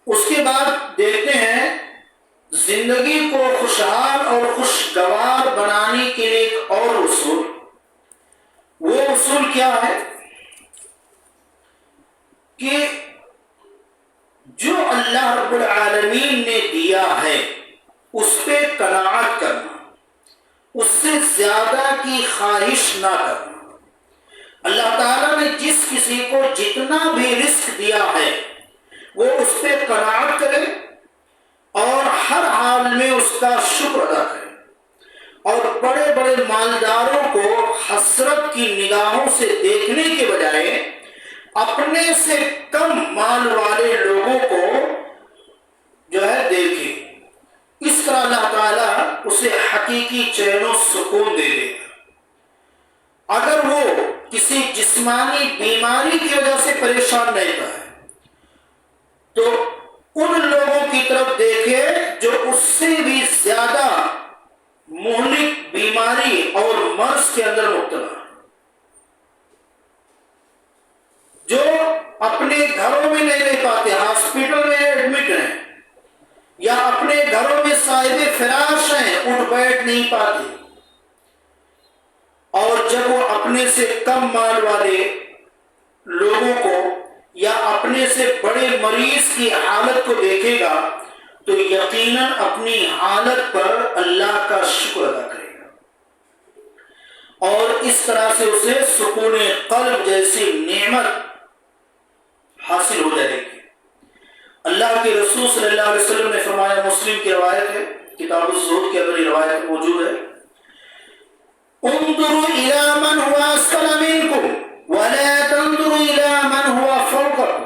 اس کے بعد دیکھتے ہیں زندگی کو خوشحال اور خوشگوار بنانے کے لیے ایک اور اصول. وہ اصول کیا ہے کہ جو اللہ رب العالمین نے دیا ہے اس پہ قناعت کرنا، اس سے زیادہ کی خواہش نہ کرنا. اللہ تعالیٰ نے جس کسی کو جتنا بھی رزق دیا ہے وہ اس پہ قناعت کرے اور ہر حال میں اس کا شکر ادا کرے، اور بڑے بڑے مالداروں کو حسرت کی نگاہوں سے دیکھنے کے بجائے اپنے سے کم مال والے لوگوں کو جو ہے دیکھے. اس طرح اللہ تعالیٰ اسے حقیقی چین و سکون دے دے. اگر وہ کسی جسمانی بیماری کی وجہ سے پریشان رہتا ہے تو ان لوگوں کی طرف دیکھے جو اس سے بھی زیادہ مہلک بیماری اور مرض کے اندر مبتلا ہے، جو اپنے گھروں میں نہیں رہ پاتے، ہاسپٹل میں ایڈمٹ ہیں، یا اپنے گھروں میں صاحب فراش ہیں، اٹھ بیٹھ نہیں پاتے. اور جب وہ اپنے سے کم مال والے لوگوں کو یا اپنے سے بڑے مریض کی حالت کو دیکھے گا تو یقیناً اپنی حالت پر اللہ کا شکر ادا کرے گا، اور اس طرح سے اسے سکون قلب جیسی نعمت حاصل ہو جائے گی. اللہ کے رسول صلی اللہ علیہ وسلم نے فرمایا، مسلم کی روایت ہے، کتاب الزہد کے اندر یہ روایت موجود ہے، انظروا الى من هو اسفل منكم ولا تنظروا الى من هو فوقكم،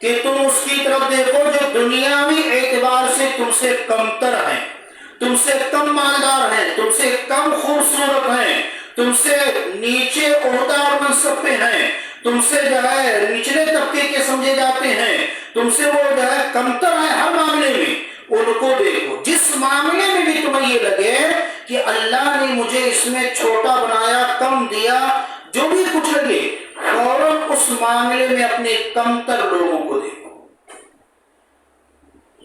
کہ تم اس کی طرف دیکھو جو دنیاوی اعتبار سے تم سے کمتر ہیں، تم سے کم مالدار ہیں، تم سے کم خوبصورت ہیں، تم سے نیچے عہدہ اور منصب پہ ہیں، تم سے جو ہے نچلے طبقے کے سمجھے جاتے ہیں، تم سے وہ جو ہے کمتر ہیں ہر معاملے میں، ان کو دیکھو. جس معاملے میں بھی تمہیں یہ لگے کہ اللہ نے مجھے اس میں چھوٹا بنایا، کم دیا، جو بھی کچھ لگے، فوراً اس معاملے میں اپنے کمتر لوگوں کو دیکھو.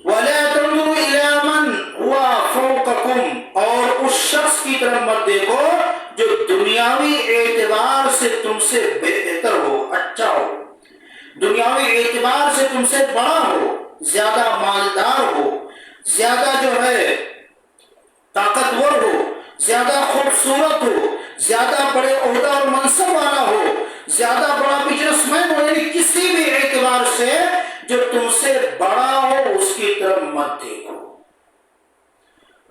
وَلَا تَنظُرُوا إِلَىٰ مَنْ هُوَ فَوْقَكُمْ، اور اس شخص کی طرف مت دیکھو جو دنیاوی اعتبار سے تم سے بہتر ہو، اچھا ہو، دنیاوی اعتبار سے تم سے بڑا ہو، زیادہ مالدار ہو، زیادہ جو ہے طاقتور ہو، زیادہ خوبصورت ہو، زیادہ بڑے عہدہ اور منصب والا ہو، زیادہ بڑا بزنس مین ہو، یعنی کسی بھی اعتبار سے جو تم سے بڑا ہو اس کی طرف مت دیکھو.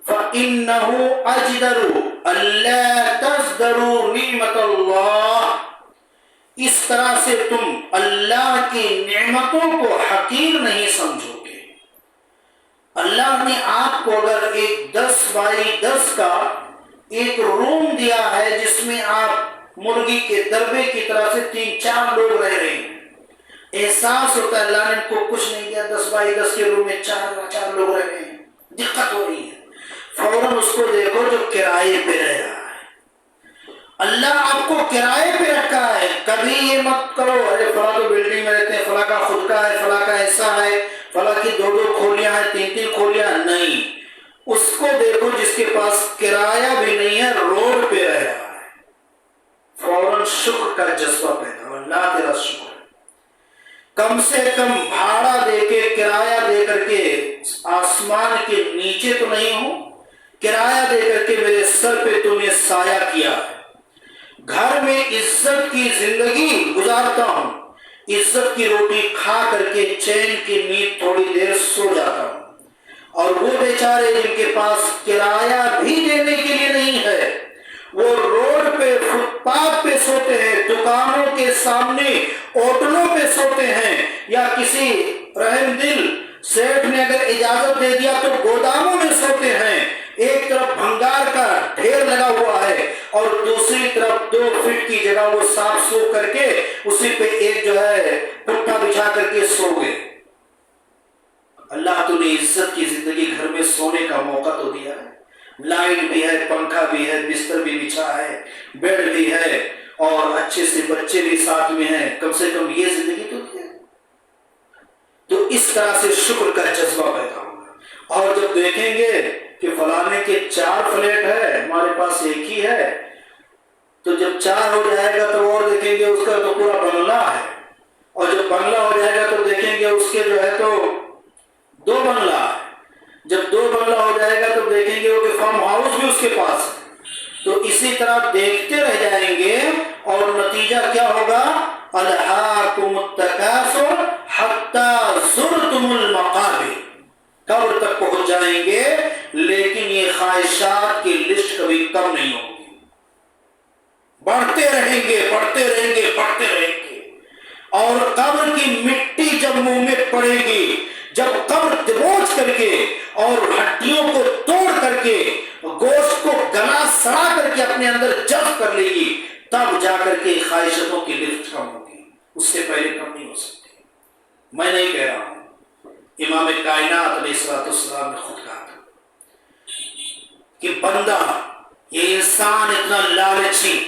فَإِنَّهُ أَجْدَرُ أَلَّا تَزْدَرُوا نِعْمَةَ اللَّهِ، اس طرح سے تم اللہ کی نعمتوں کو حقیر نہیں سمجھو گے. اللہ نے آپ کو اگر ایک 10 بائی 10 کا ایک روم دیا ہے جس میں آپ مرغی کے دربے کی طرح سے 3-4 لوگ رہ رہے ہیں، احساس ہوتا ہے اللہ نے ان کو کچھ نہیں دیا، 10 بائی 10 کے روم میں 4 لوگ رہ رہے ہیں، دقت ہو رہی ہے. فوراً اس کو دیکھو جو کرائے پہ رہ رہا ہے. اللہ آپ کو کرائے پہ رکھا ہے، کبھی یہ مت کرو ارے فلاں تو بلڈنگ میں رہتے ہیں، فلاں کا خود کا ہے، فلاں کا ایسا ہے، فلاں کی 2 کھولیاں ہیں، 3 کھولیاں. نہیں، اس کو دیکھو جس کے پاس کرایہ بھی نہیں ہے، روڈ پہ رہ رہا ہے. فوراً شکر کا جذبہ پیدا ہو، اللہ تیرا شکر ہے. کم سے کم بھاڑا دے کے، کرایہ دے کر کے آسمان کے نیچے تو نہیں ہوں، کرایہ دے کر کے میرے سر پہ تم نے سایہ کیا ہے. گھر میں عزت کی زندگی گزارتا ہوں، عزت کی روٹی کھا کر کے چین کی نیند تھوڑی دیر سو جاتا ہوں. اور وہ بیچارے جن کے پاس کرایہ بھی دینے کے لیے نہیں ہے، وہ روڈ پہ، فٹ پاتھ پہ سوتے ہیں، دکانوں کے سامنے ہوٹلوں پہ سوتے ہیں، یا کسی رحم دل سیٹھ نے اگر اجازت دے دیا تو گوداموں میں سوتے ہیں. ایک طرف بھنگار کا ڈھیر لگا ہوا ہے اور دوسری طرف 2 فٹ کی جگہ وہ صاف سوکھ کر کے اسی پہ ایک جو ہے پٹھا بچھا کر کے سو گئے. اللہ تو نے عزت کی زندگی، گھر میں سونے کا موقع تو دیا ہے، لائٹ بھی ہے، پنکھا بھی ہے، بستر بھی بچھا ہے، بیڈ بھی ہے، اور اچھے سے بچے بھی ساتھ میں ہیں. کم سے کم یہ زندگی تو دی ہے. تو اس طرح سے شکر کا جذبہ پیدا ہوگا۔ اور جب دیکھیں گے کہ فلانے کے 4 فلیٹ ہے، ہمارے پاس ایک ہی ہے، تو جب 4 ہو جائے گا تو اور دیکھیں گے اس کا تو پورا بنگلہ ہے، اور جب بنگلہ ہو جائے گا تو دیکھیں گے اس کے جو ہے تو 2 بنگلہ ہے، جب 2 بنگلہ ہو جائے گا تو دیکھیں گے وہ کہ فارم ہاؤس بھی اس کے پاس ہے۔ تو اسی طرح دیکھتے رہ جائیں گے اور نتیجہ کیا ہوگا؟ الہاکم التکاثر حتی زرتم المقابر، قبر تک پہنچ جائیں گے لیکن یہ خواہشات کی لسٹ کبھی کم نہیں ہوگی، بڑھتے رہیں گے بڑھتے رہیں گے بڑھتے رہیں گے۔ اور قبر کی مٹی جب منہ میں پڑے گی، جب قبر دبوچ کر کے اور ہڈیوں کو توڑ کر کے گوشت کو گلا سڑا کر کے اپنے اندر جذب کر لے گی، تب جا کر کے خواہشاتوں کی لفٹ کم ہوگی، اس سے پہلے کم نہیں ہو سکتی۔ میں نہیں کہہ رہا ہوں، امام کائنات علیہ السلام نے خود کہا تھا کہ بندہ، یہ انسان اتنا لالچی،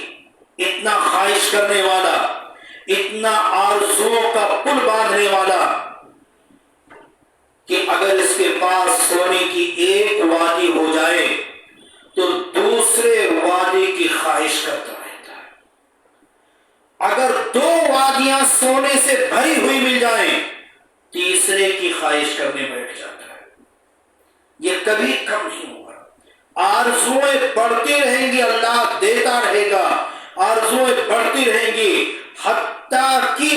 اتنا خواہش کرنے والا، اتنا آرزوؤں کا پل باندھنے والا کہ اگر اس کے پاس سونے کی ایک وادی ہو جائے تو دوسرے وادی کی خواہش کرتا رہتا ہے، اگر 2 وادیاں سونے سے بھری ہوئی مل جائیں تیسرے کی خواہش کرنے بیٹھ جاتا ہے، یہ کبھی کم نہیں ہوگا۔ آرزوئیں بڑھتی رہیں گی، اللہ دیتا رہے گا، آرزوئیں بڑھتی رہیں گی، حتیٰ کہ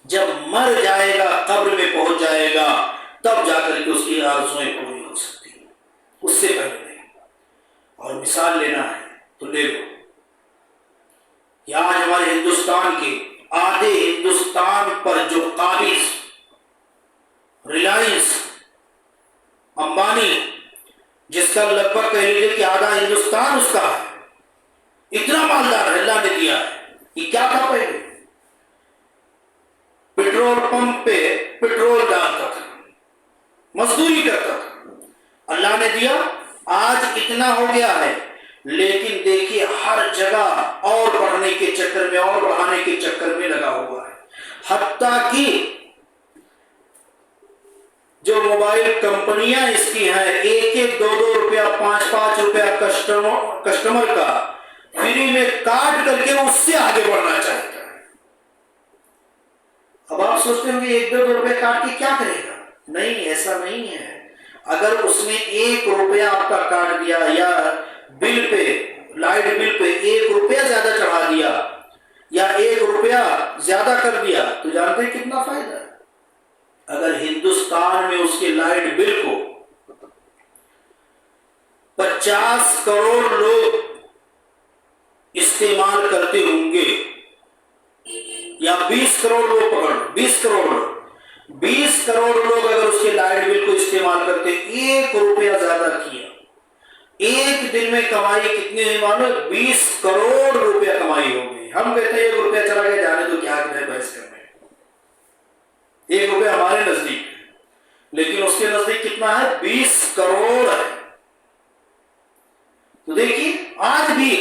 جب مر جائے گا، قبر میں پہنچ جائے گا، تب جا کر کے اس کی آرزوئیں پوری ہو سکتی ہیں، اس سے پہلے نہیں۔ اور مثال لینا ہے تو لے لو، یہ آج ہمارے ہندوستان کے آدھے ہندوستان پر جو قابض ریلائنس امبانی، جس کا لگ بھگ کہہ لیجیے کہ آدھا ہندوستان اس کا ہے، اتنا مالدار ہے، اللہ نے دیا ہے۔ یہ کیا تھا؟ پہلے پیٹرول پمپ پہ پیٹرول ڈالتا تھا، مزدوری کرتا تھا، اللہ نے دیا، آج اتنا ہو گیا ہے، لیکن دیکھیے ہر جگہ اور بڑھنے کے چکر میں اور بڑھانے کے چکر میں لگا ہوا ہے، حتیٰ کہ جو موبائل کمپنیاں اس کی ہیں، 1-1 2-2 روپیہ 5-5 روپیہ کسٹمر کا فری میں کاٹ کر کے اس سے آگے بڑھنا چاہتا ہے۔ اب آپ سوچتے ہوں گے 1-2 روپے کاٹ کے کیا کرے گا؟ نہیں، ایسا نہیں ہے۔ اگر اس نے 1 روپیہ آپ کا کاٹ دیا یا بل پہ، لائٹ بل پہ 1 روپیہ زیادہ چڑھا دیا یا 1 روپیہ زیادہ کر دیا تو جانتے ہیں کتنا فائدہ ہے؟ اگر ہندوستان میں اس کے لائٹ بل کو 50 کروڑ لوگ استعمال کرتے ہوں گے، یا 20 کروڑ لوگ پکڑ، 20 کروڑ لوگ، 20 کروڑ لوگ اگر اس کے لائٹ بل کو استعمال کرتے، 1 روپیہ زیادہ کیا، ایک دن میں کمائی کتنی ہوئی معلوم؟ 20 کروڑ روپیہ کمائی ہو گئی۔ ہم کہتے ہیں 1 روپیہ چلا گیا، جانے تو کیا کرے بحث کرنے، 1 روپیہ ہمارے نزدیک ہے لیکن اس کے نزدیک کتنا ہے؟ 20 کروڑ ہے۔ تو دیکھیے آج بھی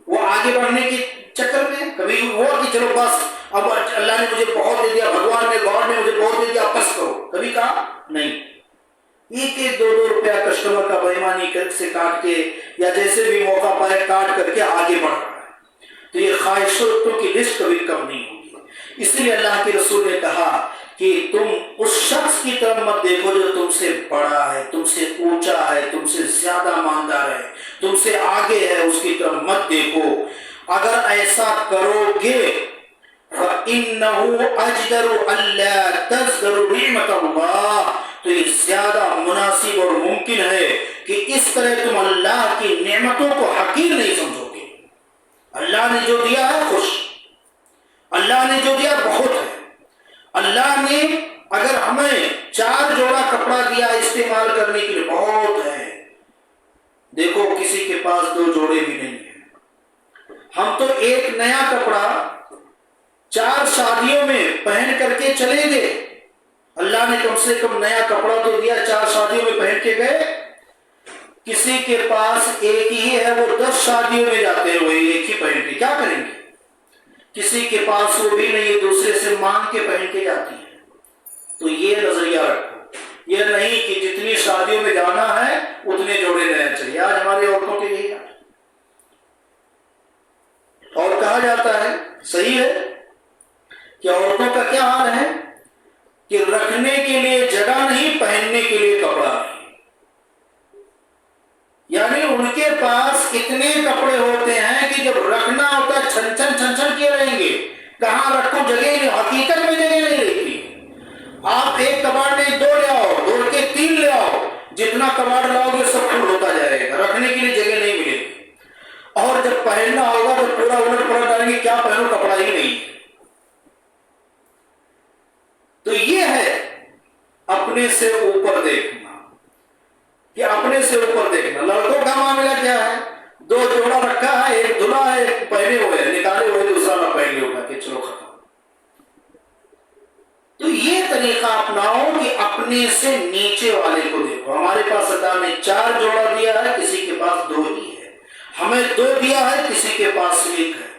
وہ آگے بڑھنے کے چکر میں کبھی ہوا کہ چلو بس اب اللہ نے مجھے بہت دے دیا، بھگوان نے، گاڈ نے مجھے بہت دے دیا، بس کرو، کبھی کہا نہیں۔ 1-1 2-2 روپیہ کسٹمر کا بےایمانی سے کاٹ کے یا جیسے بھی موقع پائے کاٹ کر کے آگے بڑھ رہا ہے، تو یہ خواہشوں کی لسٹ کبھی کم نہیں ہوگی۔ اس لیے اللہ کے رسول نے کہا کہ تم اس شخص کی طرف مت دیکھو جو تم سے بڑا ہے، تم سے اونچا ہے، تم سے زیادہ مالدار ہے، تم سے آگے ہے، اس کی طرف مت دیکھو۔ اگر ایسا کرو گے فَإِنَّهُ أَجْدَرُ أَلَّا تَزْدَرُ نِعْمَةَ اللَّهِ، تو یہ زیادہ مناسب اور ممکن ہے کہ اس طرح تم اللہ کی نعمتوں کو حقیر نہیں سمجھو گے۔ اللہ نے جو دیا ہے خوش، اللہ نے جو دیا بہت ہے۔ اللہ نے اگر ہمیں 4 جوڑا کپڑا دیا استعمال کرنے کے لیے بہت ہے، دیکھو کسی کے پاس 2 جوڑے بھی نہیں ہیں، ہم تو ایک نیا کپڑا 4 شادیوں میں پہن کر کے چلے گئے، اللہ نے کم سے کم نیا کپڑا تو دیا، 4 شادیوں میں پہن کے گئے۔ کسی کے پاس ایک ہی ہے، وہ 10 شادیوں میں جاتے ہیں وہی ایک ہی پہن کے، کیا کریں گے؟ کسی کے پاس وہ بھی نہیں ہے، دوسرے سے مانگ کے پہن کے جاتی ہے۔ تو یہ اتنے جوڑے نیا چاہیے. آج ہماری عورتوں کے یہی حال. اور کہا جاتا ہے صحیح ہے کہ عورتوں کا کیا حال ہے کہ رکھنے کے لیے جگہ نہیں, پہننے کے لیے کپڑا نہیں. یعنی ان کے پاس اتنے کپڑے ہوتے ہیں کہ جب رکھنا ہوتا ہے چھن چھن کیے رہیں گے, کہاں رکھو جگہ نہیں, حقیقت میں جگہ نہیں رہتی. آپ ایک کباڑ نہیں دو لے آؤ, دو کے تین لے آؤ, جتنا کباڑ لاؤ گے سب فل ہوتا جائے گا, رکھنے کے لیے جگہ نہیں ملے گی. اور جب پہننا ہوگا تو پورا الٹ پلٹ ڈالیں گے, کیا پہنو, کپڑا ہی نہیں. تو یہ ہے اپنے سے اوپر دیکھنا, کہ اپنے سے اوپر دیکھنا. لڑکوں کا معاملہ کیا ہے, دو جوڑا رکھا ہے, ایک دھلا ہے, ایک پہنے ہوئے, نکالے ہوئے, دوسرا نہ پہنے ہوگا کہ چلو ختم. تو یہ طریقہ اپناؤ کہ اپنے سے نیچے والے کو دیکھو. ہمارے پاس اللہ نے 4 جوڑا دیا ہے, کسی کے پاس 2 ہی ہے. ہمیں 2 دیا ہے, کسی کے پاس 1 ہے.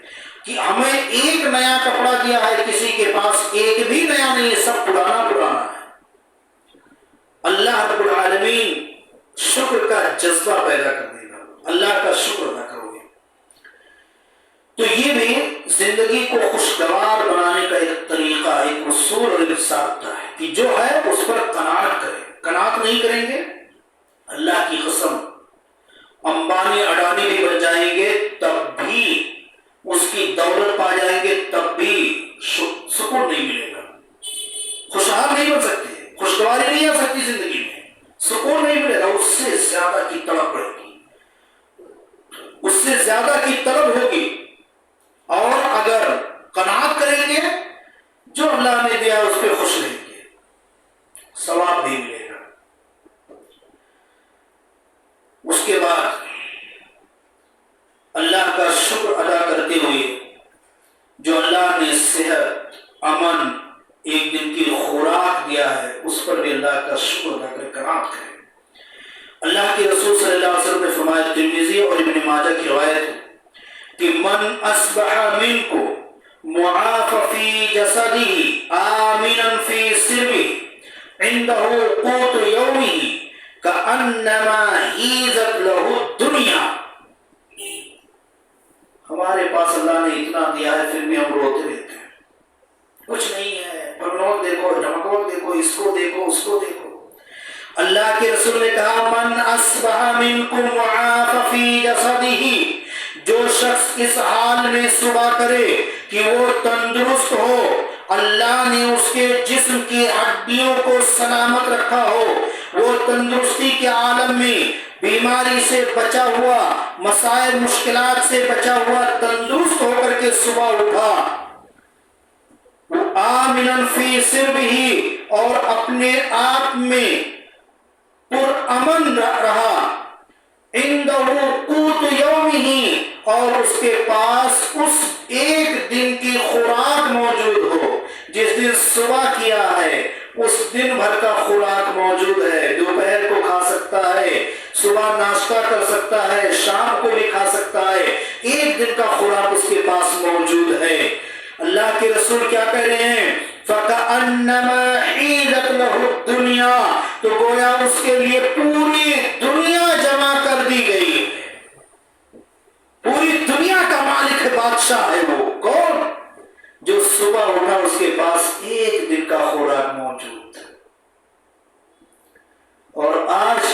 کہ ہمیں 1 نیا کپڑا دیا ہے, کسی کے پاس 1 بھی نیا نہیں ہے, سب پرانا پرانا ہے. اللہ رب العالمین شکر کا جذبہ پیدا کر دے گا, اللہ کا شکر ادا کرو گے. تو یہ بھی زندگی کو خوشگوار بنانے کا ایک طریقہ, ایک اصول اور ایک ضابطہ ہے کہ جو ہے اس پر قناعت کریں. قناعت نہیں کریں گے, اللہ کی قسم امبانی اڈانی بھی بن جائیں گے تب بھی, اس کی دولت پا جائیں گے تب بھی سکون نہیں ملے گا. خوشحال نہیں بن سکتے, خوشگواری نہیں آ سکتی زندگی میں, سکون نہیں ملے گا. اس سے زیادہ کی طلب رہے گی, اس سے زیادہ کی طلب ہوگی. اور اگر قناعت کریں گے, جو اللہ نے دیا اس پہ خوش رہیں گے, ثواب بھی ملے گا. اس کے بعد اللہ کا شکر ادا کرتے ہوئے جو اللہ نے صحت, امن, ایک دن کی خوراک دیا ہے, اس پر بھی اللہ کا شکر ادا کر قناعت کریں. اللہ کے رسول صلی اللہ علیہ وسلم نے فرمایا, ترمذی اور ابن ماجہ کی روایت ہے کہ من اصبح منکم معاف فی جسدہ آمنا فی سربہ عنده قوت یومہ کأنما حیزت لہ الدنیا. ہمارے پاس اللہ نے اتنا دیا ہے, پھر بھی ہم روتے رہتے ہیں, کچھ نہیں ہے, پرنوٹ دیکھو, ڈمکوٹ دیکھو, اس کو دیکھو, اس کو دیکھو. اللہ کے رسول نے کہا, من اصبح منکم معاف فی جسدہ, جو شخص اس حال میں صبح کرے کہ وہ تندرست ہو, اللہ نے اس کے جسم کی ہڈیوں کو سلامت رکھا ہو, وہ تندرستی کے عالم میں بیماری سے بچا ہوا, مسائل مشکلات سے بچا ہوا, تندرست ہو کر کے صبح اٹھا, آمنا فی سربہ, اور اپنے آپ میں پرامن رہا, عندہ قوت یومہ, اور اس کے پاس اس ایک دن کی خوراک موجود ہو. جس دن صبح کیا ہے اس دن بھر کا خوراک موجود ہے, دوپہر کو کھا سکتا ہے, صبح ناشتہ کر سکتا ہے, شام کو بھی کھا سکتا ہے, ایک دن کا خوراک اس کے پاس موجود ہے. اللہ کے رسول کیا کہہ رہے ہیں, فَكَأَنَّمَا حِيزَتْ لَهُ الدُّنْيَا, تو گویا اس کے لیے پوری دنیا جمع کر دی گئی. پوری دنیا کا مالک بادشاہ ہے وہ کون, جو صبح اٹھا اس کے پاس ایک دن کا خوراک موجود ہے. اور آج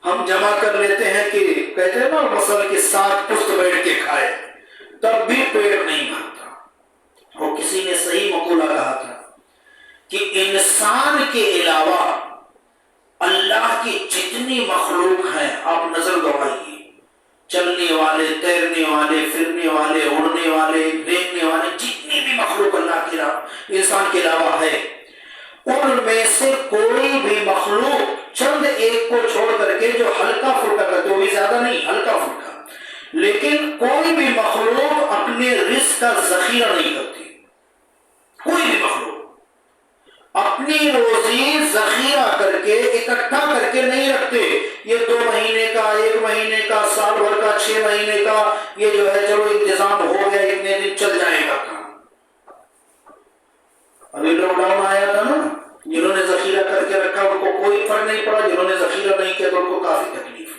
ہم جمع کر لیتے ہیں کہ کہتے ہیں نا مثلا کہ 7 پشت بیٹھ کے کھائے, تب بھی پیٹ نہیں بھرتا. اور کسی نے صحیح مقولہ کہا تھا کہ انسان کے علاوہ اللہ کی جتنی مخلوق ہیں آپ نظر دوڑائیے, چلنے والے, تیرنے والے, پھرنے والے, اڑنے والے, دیکھنے والے, جتنی بھی مخلوق اللہ کے علاوہ, انسان کے علاوہ ہے, ان میں سے کوئی بھی مخلوق چند ایک کو چھوڑ کر کے جو ہلکا پھلکا کرتے, وہ بھی زیادہ نہیں, ہلکا پھلکا, لیکن کوئی بھی مخلوق اپنے رزق کا ذخیرہ نہیں کرتی. کوئی بھی مخلوق اپنی روزی ذخیرہ کر کے اکٹھا کر کے نہیں رکھتے. یہ 2 مہینے کا, 1 مہینے کا, سال بھر کا, 6 مہینے کا, یہ جو ہے چلو انتظام ہو گیا, اتنے دن چل جائے گا کام. ابھی لاک ڈاؤن آیا تھا نا, جنہوں نے ذخیرہ کر کے رکھا ان کو کوئی فرق نہیں پڑا, جنہوں نے ذخیرہ نہیں کیا تو ان کو کافی تکلیف.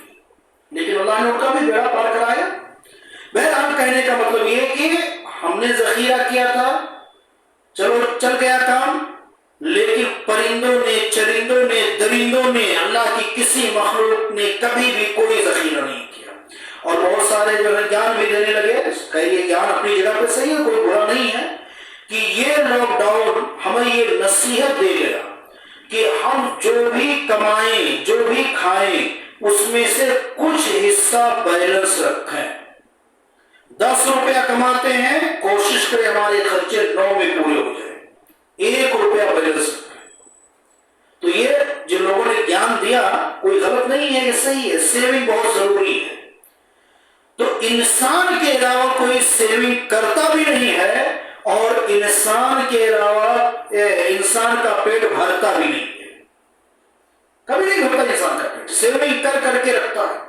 اللہ نے ان کا بھی بیڑا پار کرایا۔ بہرحال کہنے کا مطلب یہ کہ ہم نے ذخیرہ کیا تھا، چلو چل گیا کام، لیکن پرندوں نے، چرندوں نے، درندوں نے، اللہ کی کسی مخلوق نے کبھی بھی کوئی ذخیرہ نہیں کیا۔ اور بہت سارے جو ہے گیان بھی دینے لگے، کہ یہ گیان اپنی جگہ پہ صحیح ہے، کوئی برا نہیں ہے، کہ یہ لاک ڈاؤن ہمیں یہ نصیحت دے گیا کہ ہم جو بھی کمائیں، جو بھی کھائیں، اس میں سے کچھ حصہ بیلنس رکھیں۔ 10 روپیہ کماتے ہیں، کوشش کریں ہمارے خرچے 9 میں پورے ہو جائیں، 1 روپیہ بیلنس رکھیں۔ تو یہ جن لوگوں نے گیان دیا کوئی غلط نہیں ہے، یہ صحیح ہے، سیونگ بہت ضروری ہے۔ تو انسان کے علاوہ کوئی سیونگ کرتا بھی نہیں ہے، اور انسان کے علاوہ انسان کا پیٹ بھرتا بھی نہیں ہے، کبھی نہیں بھرتا انسان کا پیٹ، سیونگ کر کر کے رکھتا ہے،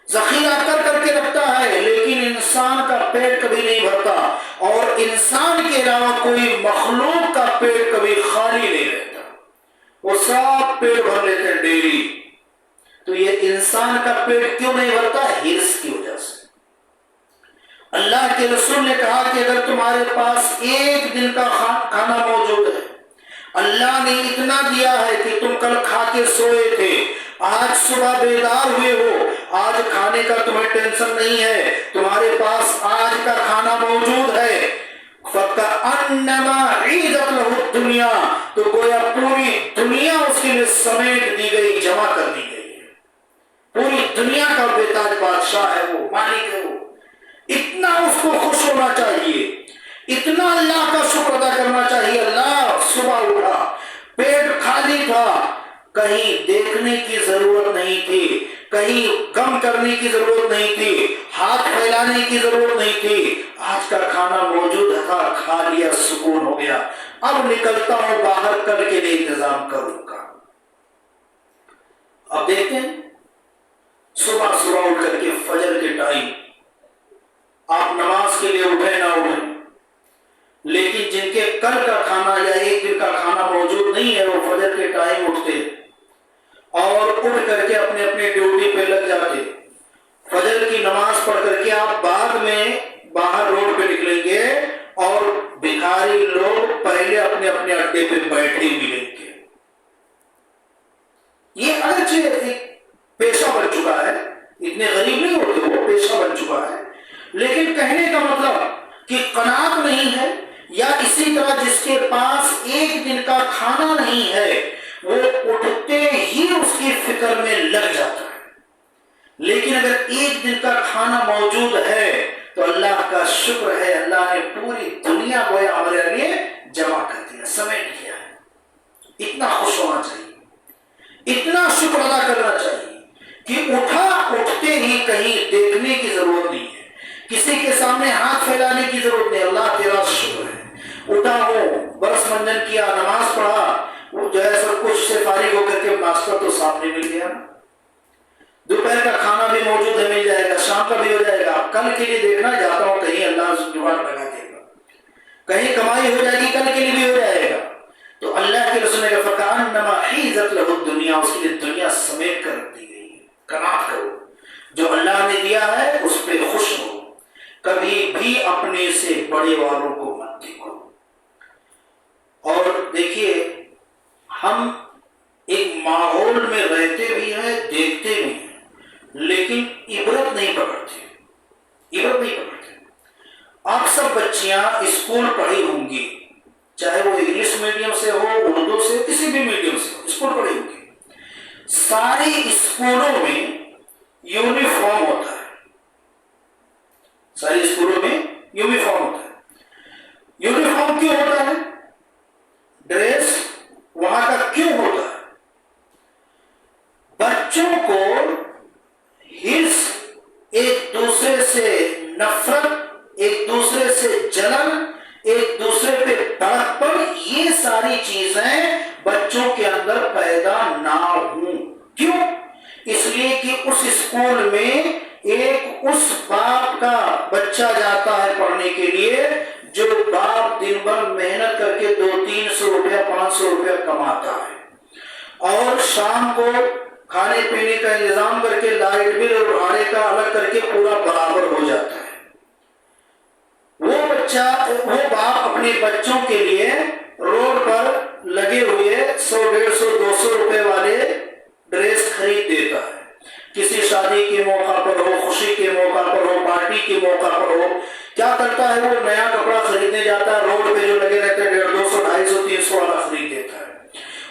ذخیرہ کر کر کے رکھتا ہے، لیکن انسان کا پیٹ کبھی نہیں بھرتا، اور انسان کے علاوہ کوئی مخلوق کا پیٹ کبھی خالی نہیں رہتا، وہ سب پیٹ بھر لیتے ہیں ڈیلی۔ تو یہ انسان کا پیٹ کیوں نہیں بھرتا؟ ہرس کی وجہ سے۔ اللہ کے رسول نے کہا کہ اگر تمہارے پاس 1 دن کا کھانا موجود ہے، اللہ نے اتنا دیا ہے کہ تم کل کھا کے سوئے تھے، آج صبح بیدار ہوئے ہو، آج کھانے کا تمہیں ٹینشن نہیں ہے، تمہارے پاس آج کا کھانا موجود ہے، فَكَأَنَّمَا عِيدَتْ لَهُ الدُّنْيَا، تو گویا پوری دنیا اس کے لیے سمیٹ دی گئی، جمع کر دی گئی ہے، پوری دنیا کا بے تاج بادشاہ ہے وہ، مالک ہے وہ۔ اتنا اس کو خوش ہونا چاہیے، اتنا اللہ کا شکر ادا کرنا چاہیے، اللہ صبح اٹھا، پیٹ خالی تھا، کہیں دیکھنے کی ضرورت نہیں تھی، کہیں غم کرنے کی ضرورت نہیں تھی، ہاتھ پھیلانے کی ضرورت نہیں تھی، آج کا کھانا موجود تھا، کھا لیا، سکون ہو گیا، اب نکلتا ہوں باہر، کل کے لیے انتظام کروں گا۔ اب دیکھتے ہیں صبح صبح اٹھ کر کے فجر کے ٹائم آپ نماز کے لیے اٹھے نہ اٹھیں، لیکن جن کے کل کا کھانا یا 1 دن کا کھانا موجود نہیں ہے، وہ فجر کے ٹائم اٹھتے اور اٹھ کر کے اپنے اپنے ڈیوٹی پہ لگ جاتے، فجر کی نماز پڑھ کر کے آپ بعد میں باہر روڈ پہ نکلیں گے اور بھکاری لوگ پہلے اپنے اپنے اڈے پہ بیٹھے ملیں گے۔ یہ اگرچہ ایک پیشہ بن چکا ہے، اتنے غریب نہیں ہوتے، وہ پیشہ بن چکا ہے، لیکن کہنے کا مطلب کہ قناعت نہیں ہے، یا اسی طرح جس کے پاس 1 دن کا کھانا نہیں ہے، وہ اٹھتے ہی اس کی فکر میں لگ جاتا ہے، لیکن اگر 1 دن کا کھانا موجود ہے تو اللہ کا شکر ہے، اللہ نے پوری دنیا کو ہمارے لیے جمع کر دیا، سمیٹ دیا ہے۔ اتنا خوش ہونا چاہیے، اتنا شکر ادا کرنا چاہیے کہ اٹھتے ہی کہیں دیکھنے کی ضرورت نہیں ہے، کسی کے سامنے ہاتھ پھیلانے کی ضرورت نہیں، اللہ تیرا شکر ہے، اٹھا ہو، برس منجن کیا، نماز پڑھا، وہ جو ہے سب کچھ سے فارغ ہو کر کے ناشتہ تو سامنے مل گیا، دوپہر کا کھانا بھی موجود ہے، مل جائے گا، شام کا بھی ہو جائے گا، کل کے لیے دیکھنا جاتا ہوں کہیں اللہ جگاڑ لگا دے گا، کہیں کمائی ہو جائے گی، کل کے لیے بھی ہو جائے گا۔ تو اللہ کے رسول نے کہا فَكَأَنَّمَا حِيزَتْ لَهُ الدُّنْيَا، اس کے لیے دنیا سمیٹ کر رکھ دی گئی ہے۔ قناعت کرو، جو اللہ نے دیا ہے اس پہ خوش ہو، کبھی بھی اپنے سے بڑے والوں کو مت دیکھو۔ اور دیکھیے ہم ایک ماحول میں رہتے بھی ہیں، دیکھتے بھی ہیں، لیکن عبرت نہیں پکڑتے، عبرت نہیں پکڑتے۔ آپ سب بچیاں اسکول پڑھی ہوں گی، چاہے وہ انگلش میڈیم سے ہو، اردو سے، کسی بھی میڈیم سے ہو، اسکول پڑھی ہوں گی، ساری اسکولوں میں یونیفارم ہوتا ہے، ساری اسکولوں میں یونیفارم ہوتا ہے۔ یونیفارم کیوں ہوتا ہے؟ ڈریس وہاں کا کیوں ہوتا ہے؟ بچوں کو ہرس، ایک دوسرے سے نفرت، ایک دوسرے سے جلن، ایک دوسرے پہ بڑکپن، یہ ساری چیزیں بچوں کے اندر پیدا نہ ہوں۔ کیوں؟ اس لیے کہ اس اسکول میں ایک اس باپ کا بچہ جاتا ہے پڑھنے کے لیے جو باپ دن بھر محنت کر کے 200-300 روپیہ 500 روپیہ کماتا ہے، اور شام کو کھانے پینے کا انتظام کر کے لائٹ بل اور بھاڑے کا الگ کر کے پورا برابر ہو جاتا ہے. وہ باپ اپنے بچوں کے لیے روڈ پر لگے ہوئے 100 150 200 روپے والے ڈریس خرید دیتا ہے. کسی شادی کے موقع پر ہو، خوشی کے موقع پر ہو، پارٹی کے موقع پر ہو، کیا کرتا ہے وہ نیا کپڑا خریدنے جاتا ہے، روڈ پہ جو لگے رہتے ہیں 150 200 250 300 والا خرید دیتا ہے.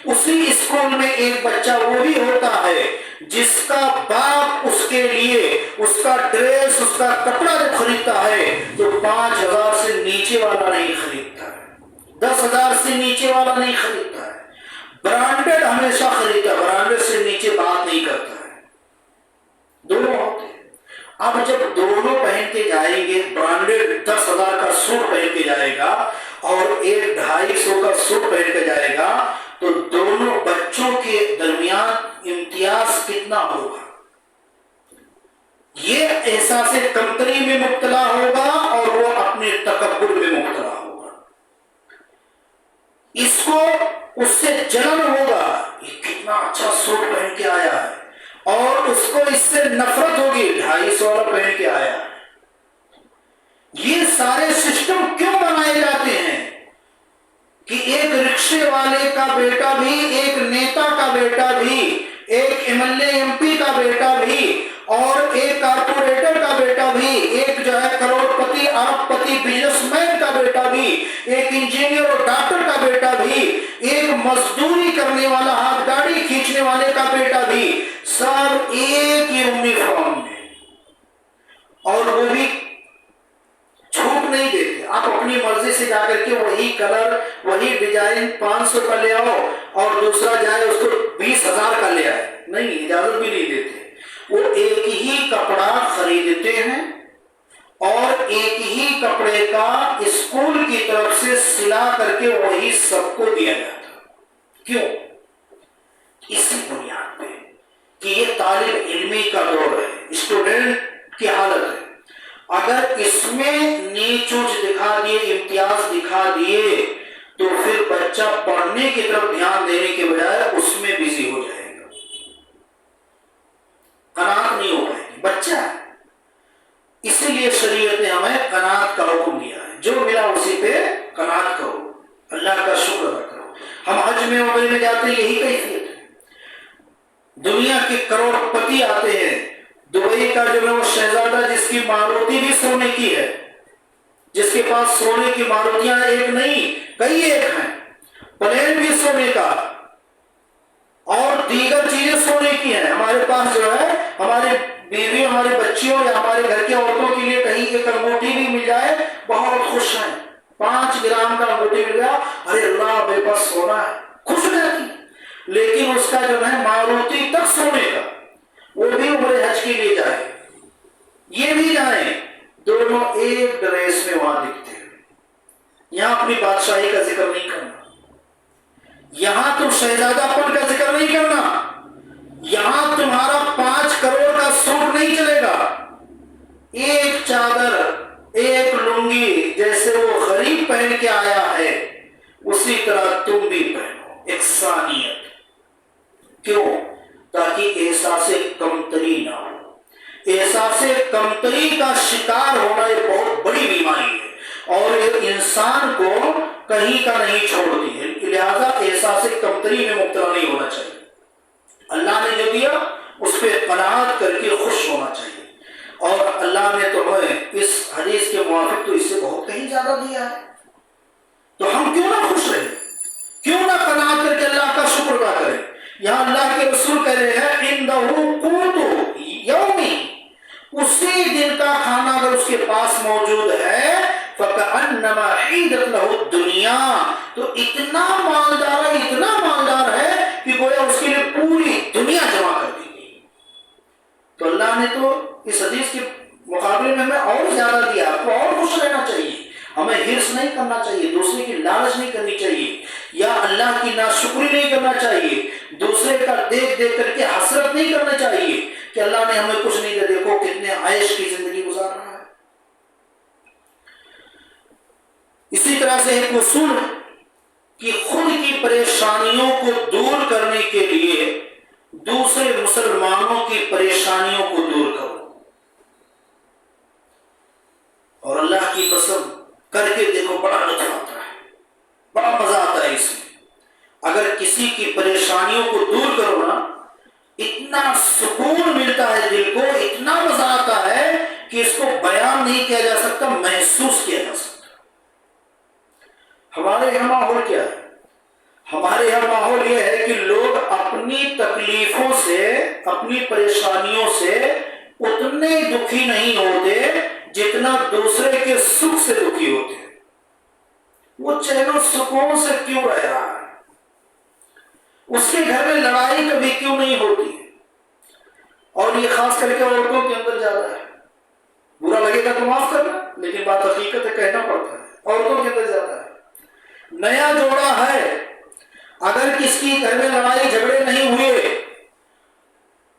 اسی اسکول میں ایک بچہ وہ بھی ہوتا ہے جس کا باپ اس کے لیے اس کا ڈریس، اس کا کپڑا جو خریدتا ہے تو 5000 سے نیچے والا نہیں خریدتا ہے، 10,000 سے نیچے والا نہیں خریدتا ہے، برانڈیڈ ہمیشہ خریدتا ہے، برانڈیڈ سے نیچے بات نہیں کرتا ہے. دونوں ہوتے ہیں. اب جب دونوں پہن کے جائیں گے، برانڈیڈ 10,000 کا سوٹ پہن کے جائے گا اور ایک 250 کا سوٹ پہن کے جائے گا، تو دونوں بچوں کے درمیان امتیاز کتنا ہوگا؟ یہ احساس کمتری میں مبتلا ہوگا اور وہ اپنے تکبر میں مبتلا ہوگا. اس کو اس سے جلن ہوگا، یہ کتنا اچھا سوٹ پہن کے آیا ہے، اور اس کو اس سے نفرت ہوگی، 250 والا پہن کے آیا ہے. یہ سارے سسٹم کیوں بنائے جاتے ہیں کہ ایک رکشے والے کا بیٹا بھی، ایک نیتا کا بیٹا بھی، ایک MLA MP کا بیٹا بھی، اور ایک کارپوریٹر کا بیٹا بھی، ایک جو ہے کروڑ پتی ارب پتی بزنس مین کا بیٹا بھی، ایک انجینئر اور ڈاکٹر کا بیٹا بھی، ایک مزدوری کرنے والا ہاتھ گاڑی کھینچنے والے کا بیٹا بھی، سب ایک ہی یونیفارم میں، اور وہ بھی چھوٹ نہیں دیتے. آپ اپنی مرضی سے جا کر کے وہی کلر وہی ڈیزائن 500 کا لے آؤ اور دوسرا جائے اس کو 20,000 کا لے آئے، نہیں، اجازت بھی نہیں دیتے. وہ ایک ہی کپڑا خریدتے ہیں اور ایک ہی کپڑے کا اسکول کی طرف سے سلا کر کے وہی سب کو دیا جاتا. کیوں؟ اسی بنیاد پہ کہ یہ طالب علمی کا دور ہے، اسٹوڈنٹ کی حالت ہے. اگر اس میں نیچ اونچ دکھا دیے، امتیاز دکھا دیے، تو پھر بچہ پڑھنے کی طرف دھیان دینے کے بجائے اس میں بزی ہو جائے گا، قناعت نہیں ہو پائے گی. بچہ ہے، اسی لیے شریعت نے ہمیں قناعت کا حکم دیا ہے. جو ملا اسی پہ قناعت کرو، اللہ کا شکر ادا کرو. ہم حج میں عمرے میں جاتے ہیں، یہی کیفیت ہے. دنیا کے کروڑ پتی آتے ہیں. دبئی کا جو ہے وہ شہزادہ جس کی ماروتی بھی سونے کی ہے، جس کے پاس سونے کی ماروتیاں ایک نہیں کئی ایک ہیں، پلین بھی سونے کا اور دیگر چیزیں سونے کی ہیں. ہمارے پاس جو ہے ہماری بیوی، ہماری بچیوں یا ہمارے گھر کی عورتوں کے لیے کہیں ایک انگوٹھی بھی مل جائے بہت خوش ہیں. 5 گرام کا انگوٹھی مل گیا، ارے اللہ میرے پاس سونا ہے، خوش رہتی. لیکن اس کا جو ہے ماروتی تک سونے کا، وہ بھی عمرے حج کے لیے جائے، یہ بھی جائیں، دونوں ایک ڈریس میں وہاں دکھتے ہیں. یہاں اپنی بادشاہی کا ذکر نہیں کرنا، یہاں تم شہزادہ پن کا ذکر نہیں کرنا، یہاں تمہارا 5 کروڑ کا سوٹ نہیں چلے گا. ایک چادر ایک لنگی جیسے وہ غریب پہن کے آیا ہے اسی طرح تم بھی پہنو، یکسانیت. کیوں؟ تاکہ احساس کمتری نہ ہو. احساس کمتری کا شکار ہونا ایک بہت بڑی بیماری ہے اور یہ انسان کو کہیں کا نہیں چھوڑتی ہے. لہذا احساس کمتری میں مبتلا نہیں ہونا چاہیے. اللہ نے جو دیا اس پہ قناعت کر کے خوش ہونا چاہیے. اور اللہ نے تو ہمیں اس حدیث کے موافق تو اس سے بہت کہیں زیادہ دیا ہے، تو ہم کیوں نہ خوش رہیں، کیوں نہ قناعت کر کے اللہ کا شکر ادا کریں. یہاں اللہ کے رسول کہہ رہے ہیں عندہ قوت یومی، اسی دن کا کھانا اگر اس کے پاس موجود ہے فکأنما حیدت لہ الدنیا، تو اتنا مالدار ہے کہ گویا اس کے لیے پوری دنیا جمع کر دی گئی. تو اللہ نے تو اس حدیث کے مقابلے میں ہمیں اور زیادہ دیا. آپ کو اور خوش رہنا چاہیے، ہمیں ہرس نہیں کرنا چاہیے، دوسرے کی لالچ نہیں کرنی چاہیے، یا اللہ کی ناشکری نہیں کرنا چاہیے، دوسرے کا دیکھ دیکھ کر کے حسرت نہیں کرنا چاہیے کہ اللہ نے ہمیں کچھ نہیں دیا، دیکھو کتنے عیش کی زندگی گزار رہا ہے. اسی طرح سے ایک اصول ہے کہ خود کی پریشانیوں کو دور کرنے کے لیے دوسرے مسلمانوں کی پریشانیوں کو دور کرو. اور اللہ کی قسم کر کے دیکھو بڑا لطف آتا ہے, بڑا مزہ آتا ہے اس میں. اگر کسی کی پریشانیوں کو دور کرو نا, اتنا سکون ملتا ہے دل کو, اتنا مزہ آتا ہے کہ اس کو بیان نہیں کیا جا سکتا, محسوس کیا جا سکتا. ہمارے یہاں ماحول کیا ہے؟ ہمارے یہاں ماحول یہ ہے کہ لوگ اپنی تکلیفوں سے, اپنی پریشانیوں سے اتنے دکھی نہیں ہوتے جتنا دوسرے کے سکھ سے دکھی ہوتے ہیں. وہ چین و سکون سے کیوں رہ رہا ہے؟ اس کے گھر میں لڑائی کبھی کیوں نہیں ہوتی ہے؟ اور یہ خاص کر کے عورتوں کے اندر زیادہ ہے. برا لگے گا تو معاف کرنا, لیکن بات حقیقت ہے, کہنا پڑتا ہے. عورتوں کے اندر زیادہ ہے. نیا جوڑا ہے, اگر کس کی گھر میں لڑائی جھگڑے نہیں ہوئے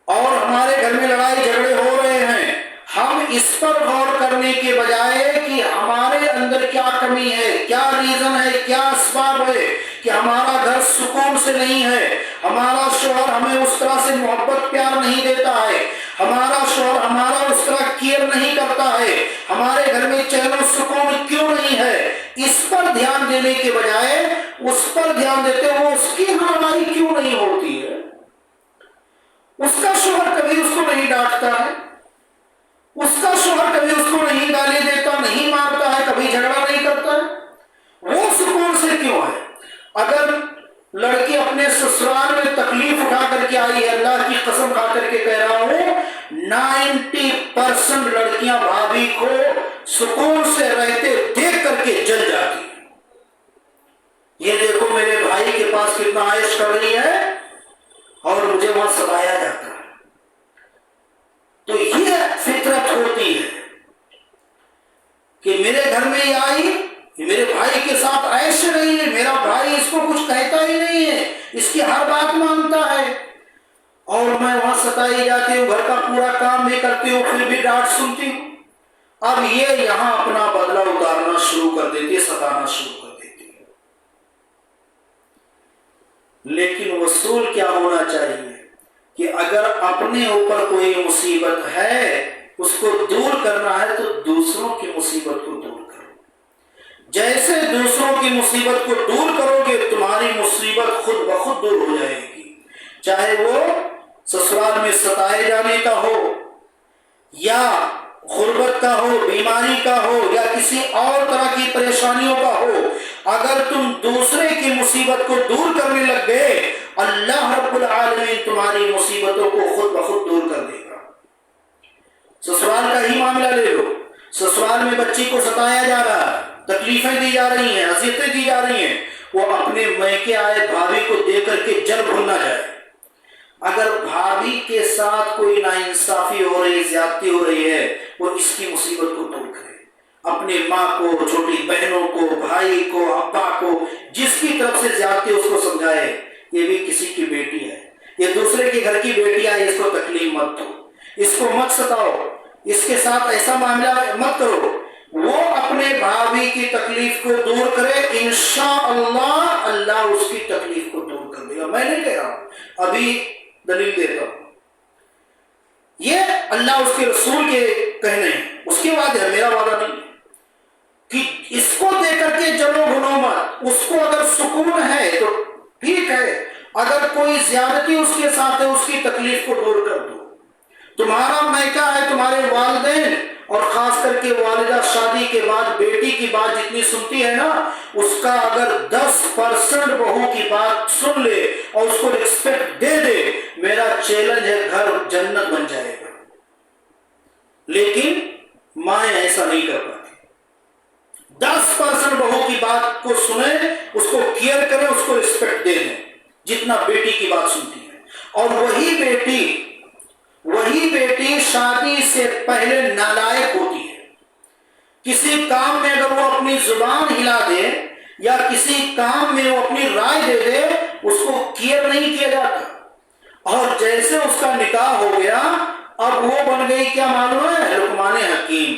اور ہمارے گھر میں لڑائی جھگڑے ہو رہے ہیں, ہم اس پر غور کرنے کے بجائے کہ ہمارے اندر کیا کمی ہے, کیا ریزن ہے, کیا اسباب ہے کہ ہمارا گھر سکون سے نہیں ہے, ہمارا شوہر ہمیں اس طرح سے محبت پیار نہیں دیتا ہے, ہمارا شوہر ہمارا اس طرح کیئر نہیں کرتا ہے, ہمارے گھر میں چین و سکون کیوں نہیں ہے, اس پر دھیان دینے کے بجائے اس پر دھیان دیتے وہ اس کی لڑائی کیوں نہیں ہوتی ہے. اس کا شوہر کبھی اس کو نہیں ڈانٹتا ہے, اس کا شوہر کبھی اس کو نہیں گالی دیتا, نہیں مارتا ہے, کبھی جھگڑا نہیں کرتا ہے, وہ سکون سے کیوں ہے؟ اگر لڑکی اپنے سسرال میں تکلیف اٹھا کر کے آئی ہے, اللہ کی قسم کھا کر کے کہہ رہا ہوں 90% لڑکیاں بھابھی کو سکون سے رہتے دیکھ کر کے جل جاتی ہیں. یہ دیکھو میرے بھائی کے پاس کتنا عائش کر رہی ہے اور مجھے وہاں ستایا جاتا ہے. تو یہ فطرت ہوتی ہے کہ میرے گھر میں یہ آئی, میرے بھائی کے ساتھ عیش رہی ہے, میرا بھائی اس کو کچھ کہتا ہی نہیں ہے, اس کی ہر بات مانتا ہے, اور میں وہاں ستائی جاتی ہوں, گھر کا پورا کام بھی کرتی ہوں, پھر بھی ڈانٹ سنتی ہوں. اب یہ یہاں اپنا بدلہ اتارنا شروع کر دیتی ہے, ستانا شروع کر دیتی ہے. لیکن وصول کیا ہونا چاہیے کہ اگر اپنے اوپر کوئی مصیبت ہے اس کو دور کرنا ہے تو دوسروں کی مصیبت کو دور کرو. جیسے دوسروں کی مصیبت کو دور کرو گے تمہاری مصیبت خود بخود دور ہو جائے گی. چاہے وہ سسرال میں ستائے جانے کا ہو, یا غربت کا ہو, بیماری کا ہو, یا کسی اور طرح کی پریشانیوں کا ہو, اگر تم دوسرے کی مصیبت کو دور کرنے لگ گئے اللہ رب العالمین تمہاری مصیبتوں کو خود بخود دور کر دے گا. سسرال کا ہی معاملہ لے لو, سسرال میں بچی کو ستایا جا رہا ہے, تکلیفیں دی جا رہی ہیں, اذیتیں دی جا رہی ہیں, وہ اپنے میکے آئے بھابھی کو دے کر کے جل بھول نہ جائے. اگر بھابھی کے ساتھ کوئی ناانصافی ہو رہی, زیادتی ہو رہی ہے, وہ اس کی مصیبت کو دور کرے. اپنے ماں کو, چھوٹی بہنوں کو, بھائی کو, ابا کو, جس کی طرف سے زیادتی اس کو سمجھائے یہ بھی کسی کی بیٹی ہے, یہ دوسرے کے گھر کی بیٹی ہے, اس کو تکلیف مت دو, اس کو مت ستاؤ, اس کے ساتھ ایسا معاملہ مت کرو. وہ اپنے بھابھی کی تکلیف کو دور کرے, انشاءاللہ اللہ اس کی تکلیف کو دور کر دے گا. میں نہیں کہہ رہا ہوں, ابھی دلیل دیتا ہوں, یہ اللہ اس کے رسول کے کہنے ہیں, اس کے بعد ہے, میرا وعدہ نہیں کہ اس کو دے کر کے چلو بھولو مت. اس کو اگر سکون ہے تو ٹھیک ہے, اگر کوئی زیادتی اس کے ساتھ ہے اس کی تکلیف کو دور کر دو. تمہارا میکہ ہے, تمہارے والدین اور خاص کر کے والدہ شادی کے بعد بیٹی کی بات جتنی سنتی ہے نا, اس کا اگر 10% بہو کی بات سن لے اور اس کو ریسپیکٹ دے دے, میرا چیلنج ہے گھر جنت بن جائے گا. لیکن مائیں ایسا نہیں کر پاتی. 10% بہو کی بات کو سنیں, اس کو کیئر کریں, اس کو ریسپیکٹ دے دیں جتنا بیٹی کی بات سنتی ہے. اور وہی بیٹی شادی سے پہلے نالائق ہوتی ہے. کسی کام میں اگر وہ اپنی زبان ہلا دے یا کسی کام میں وہ اپنی رائے دے دے, اس کو کیئر نہیں کیا جاتا. اور جیسے اس کا نکاح ہو گیا, اب وہ بن گئی کیا معلوم ہے, لقمان حکیم.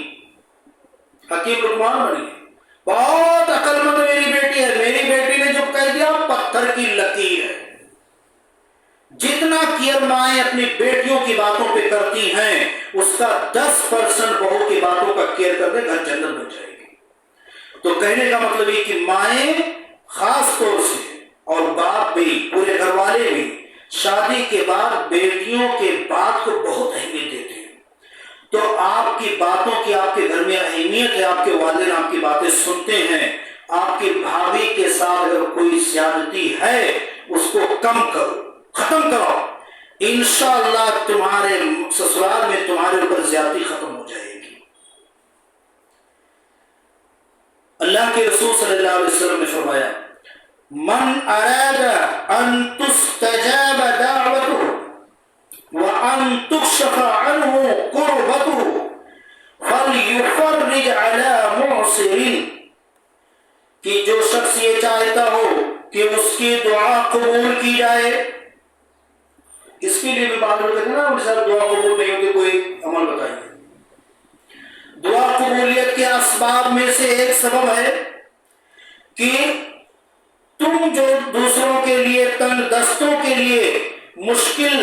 حکیم لقمان بن گئی, بہت عقل مند میری بیٹی ہے. میری بیٹی نے جو کہہ دیا پتھر کی لکیر ہے, جتنا کیئر مائیں اپنی بیٹیوں کی باتوں پہ کرتی ہیں، اس کا 10% بہو کی باتوں کا کیئر کر دے، گھر جنت بن جائے گی۔ تو کہنے کا مطلب یہ کہ مائیں خاص طور سے اور باپ بھی، پورے گھر والے بھی شادی کے بعد بیٹیوں کے بات کو بہت اہمیت دیتے ہیں۔ تو آپ کی باتوں کی آپ کے گھر میں اہمیت ہے، آپ کے والدین آپ کی باتیں سنتے ہیں۔ آپ کی بھابھی کے ساتھ اگر کوئی زیادتی ہے اس کو کم کرو، ختم کرو، انشاءاللہ تمہارے سسرال میں تمہارے اوپر زیادتی ختم ہو جائے گی۔ اللہ کے رسول صلی اللہ علیہ وسلم نے فرمایا من اراد ان تستجاب دعوته وان تكشف عنه قربته فليفرج على معسر، کہ جو شخص یہ چاہتا ہو کہ اس کی دعا قبول کی جائے، اس کے لیے بھی بات کہتے ہیں نا ان سے دعا قبول نہیں ہوتی، کوئی عمل بتائیے۔ دعا قبولیت کے اسباب میں سے ایک سبب ہے کہ تم جو دوسروں کے لیے، تنگ دستوں کے لیے، مشکل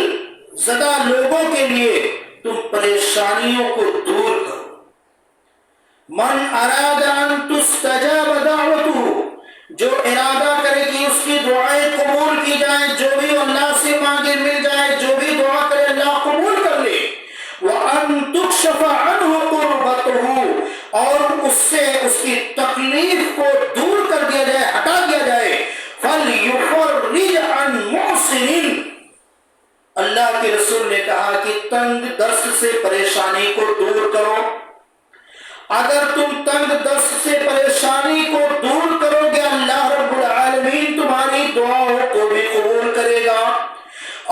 زدہ لوگوں کے لیے تم پریشانیوں کو دور کرو۔ من اراد ان تستجاب دعوته، جو ارادہ کرے کہ اس کی دعائیں قبول کی جائیں، جو بھی اللہ سے مانگے مل جائے، جو بھی دعا کرے اللہ قبول کر لے۔ وَأَن تُكْشَفَ عَنْهُ قُرْبَتُهُ، اور اس سے اس کی تکلیف کو دور کر دیا جائے، ہٹا دیا جائے۔ فَلْيُفَرِّجْ عَنْ مُعْسِرٍ، اللہ کے رسول نے کہا کہ تنگ دست سے پریشانی کو دور کرو۔ اگر تم تنگ دست سے پریشانی کو دور کرو گے، اللہ رب العالمین تمہاری دعاؤں کو بھی قبول کرے گا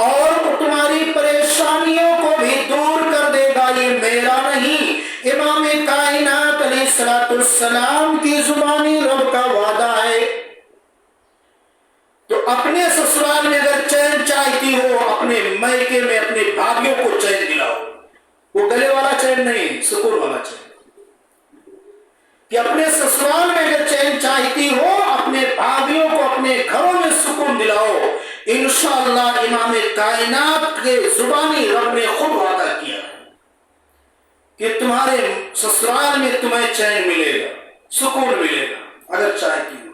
اور تمہاری پریشانیوں کو بھی دور کر دے گا۔ یہ میرا نہیں، امام کائنات علیہ السلام کی زبانی رب کا وعدہ ہے۔ تو اپنے سسرال میں اگر چین چاہتی ہو، اپنے میکے میں اپنے بھابھیوں کو چین دلاؤ، وہ گلے والا چین نہیں، سکون والا چین، کہ اپنے سسرال میں اگر چین چاہتی ہو، اپنے بھابھیوں کو اپنے گھروں میں سکون دلاؤ، انشاءاللہ امام کائنات کے زبانی رب نے خود وعدہ کیا ہے کہ تمہارے سسرال میں تمہیں چین ملے گا، سکون ملے گا اگر چاہتی ہو۔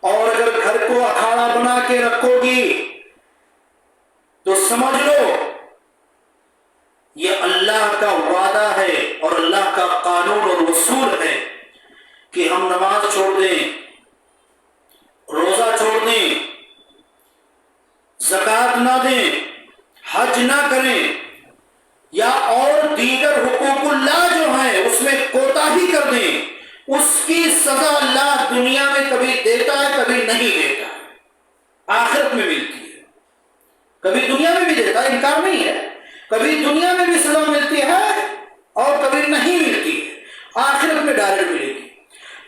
اور اگر گھر کو اکھاڑا بنا کے رکھو گی تو سمجھ لو یہ اللہ کا وعدہ ہے اور اللہ کا قانون اور اصول ہے کہ ہم نماز چھوڑ دیں، روزہ چھوڑ دیں، زکوٰۃ نہ دیں، حج نہ کریں، یا اور دیگر حقوق اللہ جو ہیں اس میں کوتاہی کر دیں، اس کی سزا اللہ دنیا میں کبھی دیتا ہے کبھی نہیں دیتا ہے، آخرت میں ملتی ہے۔ کبھی دنیا میں بھی دیتا ہے، انکار نہیں ہے، کبھی دنیا میں بھی سزا ملتی ہے اور کبھی نہیں ملتی ہے، آخرت میں ڈائریکٹ ملے گی۔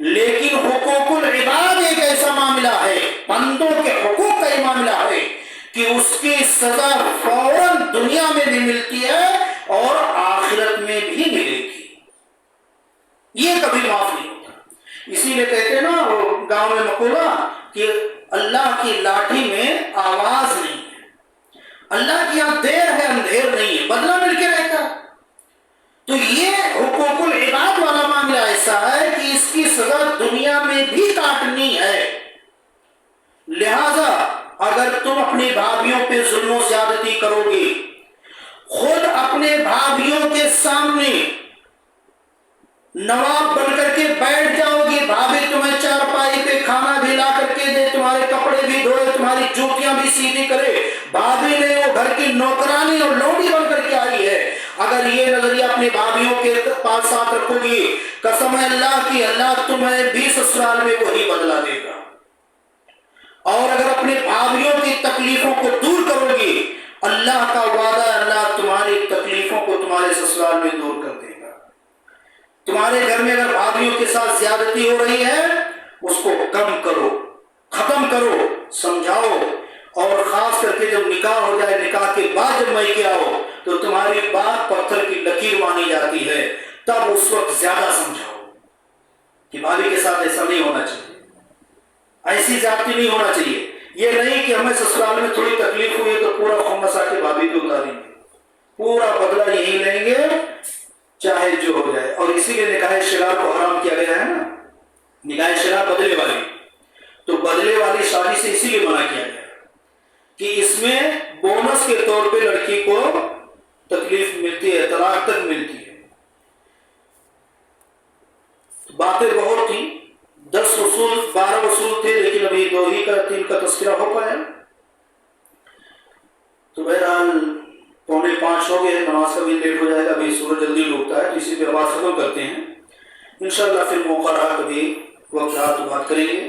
لیکن حقوق العباد ایک ایسا معاملہ ہے، بندوں کے حقوق کا یہ معاملہ ہے کہ اس کی سزا فوراً دنیا میں بھی ملتی ہے اور آخرت میں بھی ملے گی، یہ کبھی معاف نہیں ہوتا۔ اسی لیے کہتے ہیں نا وہ گاؤں میں مقولہ کہ اللہ کی لاٹھی میں آواز نہیں ہے، اللہ کی یہاں دیر ہے اندھیر نہیں ہے، بدلہ مل کے رہتا ہے۔ تو یہ حقوق العباد والا معاملہ ایسا ہے کہ اس کی سزا دنیا میں بھی کاٹنی ہے۔ لہذا اگر تم اپنی بھابھیوں پہ ظلم و زیادتی کرو گی، خود اپنے بھابھیوں کے سامنے نواب بن کر کے بیٹھ جاؤ گی، بھابھی تمہیں چارپائی پہ کھانا بھی لا کر کے دے، تمہارے کپڑے بھی دھوئے، تمہاری جوتیاں بھی سیدھی کرے، بھابھی نے وہ گھر کی نوکرانی اور لونڈی بن کر کے آئی ہے، اگر یہ نظریہ اپنی بھابھیوں کے پاس ساتھ رکھو گی، قسم ہے اللہ کی، اللہ تمہیں بھی سسرال میں وہی بدلہ دے گا۔ اور اگر اپنے بھابھیوں کی تکلیفوں کو دور کرو گی، اللہ کا وعدہ، اللہ تمہاری تکلیفوں کو تمہارے سسرال میں دور کر دے گا۔ تمہارے گھر میں اگر بھابھیوں کے ساتھ زیادتی ہو رہی ہے، اس کو کم کرو، ختم کرو، سمجھاؤ، اور خاص کر کے جب نکاح ہو جائے، نکاح کے بعد جب میکے آؤ تو تمہاری بات پتھر کی لکیر مانی جاتی ہے، تب اس وقت زیادہ سمجھاؤ کہ بھابھی کے ساتھ ایسا نہیں ہونا چاہیے، ایسی زیادتی نہیں ہونا چاہیے۔ یہ نہیں کہ ہمیں سسرال میں تھوڑی تکلیف ہوئی تو پورا خون مسا کے بھی تو اتاریں گے، پورا بدلہ یہی لیں گے چاہے جو ہو جائے۔ اور اسی لیے نکاح شرار کو حرام کیا گیا ہے نا، نکاح شرار بدلے والی، تو بدلے والی شادی سے اسی لیے منع کیا گیا کہ اس میں بونس کے طور پہ لڑکی کو تکلیف ملتی ہے، طلاق تک ملتی ہے۔ باتیں بہت تھیں، 10 اصول 12 اصول تھے، لیکن ابھی 2 ہی کا 3 کا تذکرہ ہو پایا۔ تو بہرحال 4:45 ہو گئے، نماز کا بھی لیٹ ہو جائے گا، ابھی سورج جلدی ڈوبتا ہے، تو اسی پہ آواز ختم کرتے ہیں۔ انشاءاللہ پھر موقع رہا کبھی وقت رہا تو بات کریں گے۔